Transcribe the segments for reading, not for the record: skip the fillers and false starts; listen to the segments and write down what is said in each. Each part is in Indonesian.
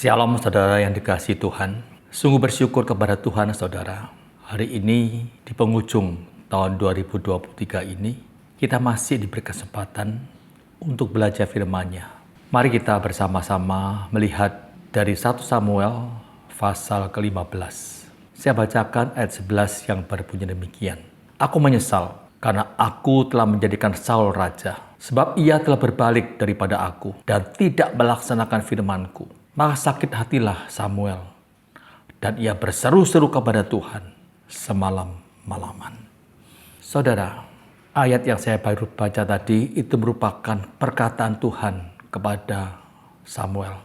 Shalom saudara yang dikasihi Tuhan. Sungguh bersyukur kepada Tuhan saudara. Hari ini di penghujung tahun 2023 ini kita masih diberi kesempatan untuk belajar firman-Nya. Mari kita bersama-sama melihat dari 1 Samuel pasal ke-15. Saya bacakan ayat 11 yang berbunyi demikian. Aku menyesal karena aku telah menjadikan Saul raja, sebab ia telah berbalik daripada aku dan tidak melaksanakan firman-Ku. Maka sakit hatilah Samuel, dan ia berseru-seru kepada Tuhan semalam-malaman. Saudara, ayat yang saya baru baca tadi itu merupakan perkataan Tuhan kepada Samuel,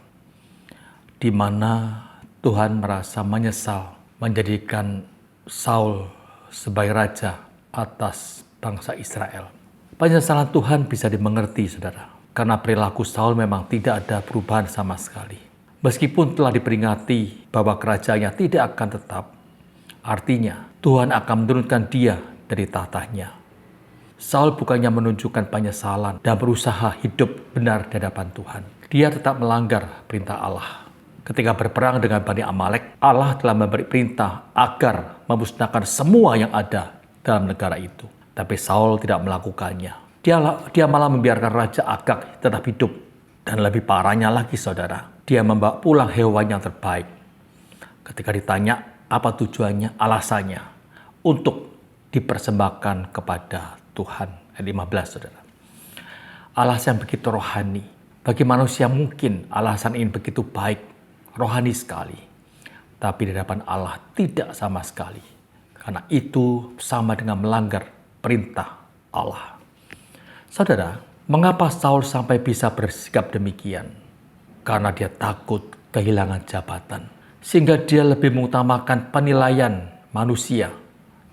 di mana Tuhan merasa menyesal menjadikan Saul sebagai raja atas bangsa Israel. Penyesalan Tuhan bisa dimengerti, saudara, karena perilaku Saul memang tidak ada perubahan sama sekali. Meskipun telah diperingati bahwa kerajaannya tidak akan tetap, artinya Tuhan akan menurunkan dia dari tahtanya. Saul bukannya menunjukkan penyesalan dan berusaha hidup benar di hadapan Tuhan. Dia tetap melanggar perintah Allah. Ketika berperang dengan Bani Amalek, Allah telah memberi perintah agar memusnahkan semua yang ada dalam negara itu. Tapi Saul tidak melakukannya. Dia malah membiarkan Raja Agag tetap hidup. Dan lebih parahnya lagi saudara, dia membawa pulang hewan yang terbaik. Ketika ditanya apa tujuannya, alasannya untuk dipersembahkan kepada Tuhan. Ayat 15 saudara. Alasan begitu rohani. Bagi manusia mungkin alasan ini begitu baik, rohani sekali. Tapi di hadapan Allah tidak sama sekali. Karena itu sama dengan melanggar perintah Allah. Saudara, mengapa Saul sampai bisa bersikap demikian? Karena dia takut kehilangan jabatan. Sehingga dia lebih mengutamakan penilaian manusia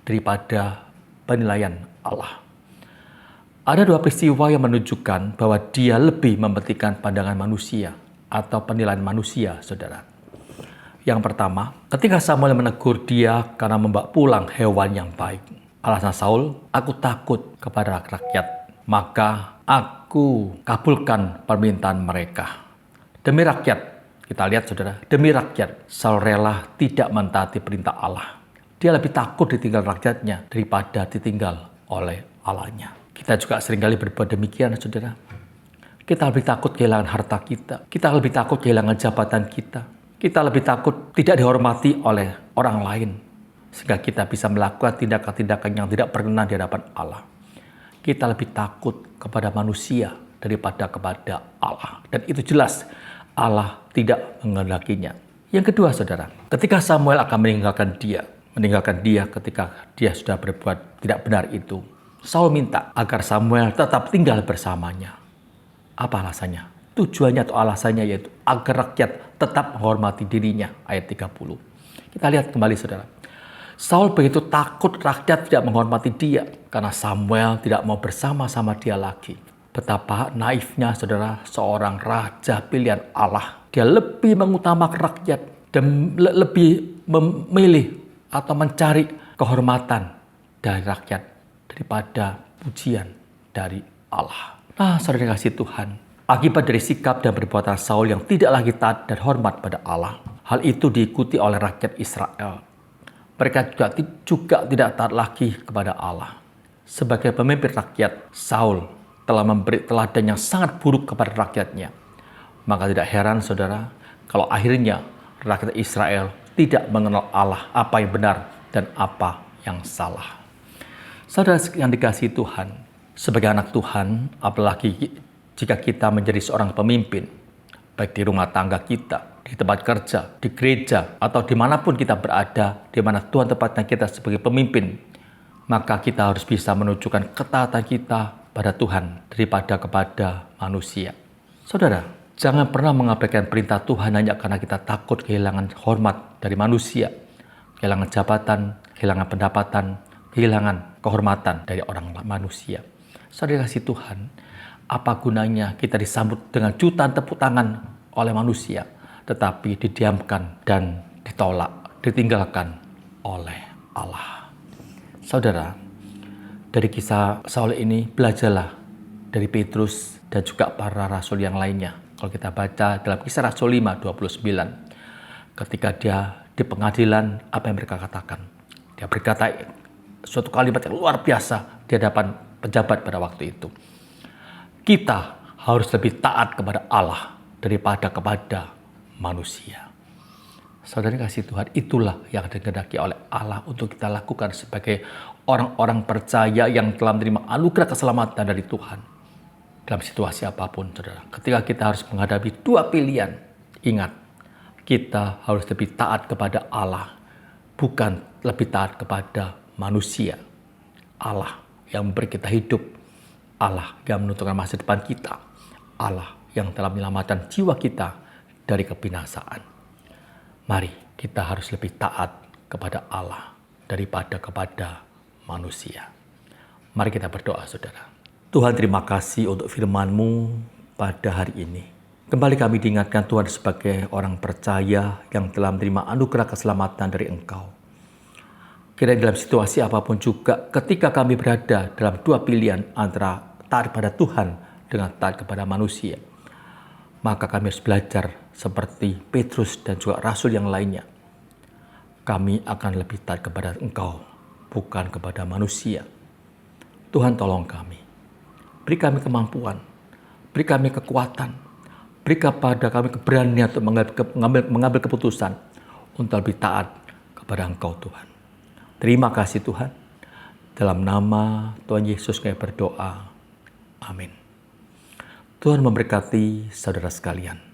daripada penilaian Allah. Ada dua peristiwa yang menunjukkan bahwa dia lebih mementingkan pandangan manusia atau penilaian manusia, saudara. Yang pertama, ketika Samuel menegur dia karena membawa pulang hewan yang baik. Alasan Saul, aku takut kepada rakyat, maka aku kabulkan permintaan mereka. Demi rakyat, kita lihat saudara, demi rakyat, Saul rela tidak mentaati perintah Allah. Dia lebih takut ditinggal rakyatnya daripada ditinggal oleh Allahnya. Kita juga seringkali berbuat demikian saudara. Kita lebih takut kehilangan harta kita. Kita lebih takut kehilangan jabatan kita. Kita lebih takut tidak dihormati oleh orang lain. Sehingga kita bisa melakukan tindakan-tindakan yang tidak berkenan di hadapan Allah. Kita lebih takut kepada manusia daripada kepada Allah. Dan itu jelas Allah tidak menghendakinya. Yang kedua saudara, ketika Samuel akan meninggalkan dia ketika dia sudah berbuat tidak benar itu, Saul minta agar Samuel tetap tinggal bersamanya. Apa alasannya? Tujuannya atau alasannya yaitu agar rakyat tetap menghormati dirinya. Ayat 30. Kita lihat kembali saudara. Saul begitu takut rakyat tidak menghormati dia karena Samuel tidak mau bersama-sama dia lagi. Betapa naifnya saudara seorang raja pilihan Allah. Dia lebih mengutamakan rakyat dan lebih memilih atau mencari kehormatan dari rakyat daripada pujian dari Allah. Nah saudara kasih Tuhan, akibat dari sikap dan perbuatan Saul yang tidak lagi taat dan hormat pada Allah, hal itu diikuti oleh rakyat Israel. Mereka juga tidak taat lagi kepada Allah. Sebagai pemimpin rakyat, Saul telah memberi teladan yang sangat buruk kepada rakyatnya. Maka tidak heran saudara, kalau akhirnya rakyat Israel tidak mengenal Allah, apa yang benar dan apa yang salah. Saudara yang dikasihi Tuhan, sebagai anak Tuhan, apalagi jika kita menjadi seorang pemimpin, baik di rumah tangga kita, di tempat kerja, di gereja, atau dimanapun kita berada, di mana Tuhan tempatnya kita sebagai pemimpin, maka kita harus bisa menunjukkan ketaatan kita pada Tuhan daripada kepada manusia. Saudara, jangan pernah mengabaikan perintah Tuhan hanya karena kita takut kehilangan hormat dari manusia, kehilangan jabatan, kehilangan pendapatan, kehilangan kehormatan dari orang manusia. Saudara kasih Tuhan, apa gunanya kita disambut dengan jutaan tepuk tangan oleh manusia, tetapi didiamkan dan ditolak, ditinggalkan oleh Allah. Saudara, dari kisah Saul ini belajarlah dari Petrus dan juga para rasul yang lainnya. Kalau kita baca dalam Kisah Rasul 5:29, ketika dia di pengadilan, apa yang mereka katakan? Dia berkata suatu kalimat yang luar biasa di hadapan pejabat pada waktu itu. Kita harus lebih taat kepada Allah daripada kepada manusia. Saudara kasih Tuhan, itulah yang dikehendaki oleh Allah untuk kita lakukan sebagai orang-orang percaya yang telah menerima anugerah keselamatan dari Tuhan. Dalam situasi apapun, saudara. Ketika kita harus menghadapi dua pilihan, ingat, kita harus lebih taat kepada Allah, bukan lebih taat kepada manusia. Allah yang memberi kita hidup, Allah yang menentukan masa depan kita, Allah yang telah menyelamatkan jiwa kita dari kebinasaan. Mari kita harus lebih taat kepada Allah daripada kepada manusia. Mari kita berdoa, saudara. Tuhan, terima kasih untuk firman-Mu pada hari ini. Kembali kami diingatkan Tuhan sebagai orang percaya yang telah menerima anugerah keselamatan dari Engkau. Kiranya dalam situasi apapun juga, ketika kami berada dalam dua pilihan antara taat kepada Tuhan dengan taat kepada manusia, maka kami harus belajar seperti Petrus dan juga Rasul yang lainnya. Kami akan lebih taat kepada Engkau, bukan kepada manusia. Tuhan, tolong kami. Beri kami kemampuan, beri kami kekuatan, beri kepada kami keberanian untuk mengambil keputusan untuk lebih taat kepada Engkau, Tuhan. Terima kasih Tuhan. Dalam nama Tuhan Yesus kami berdoa. Amin. Tuhan memberkati saudara sekalian.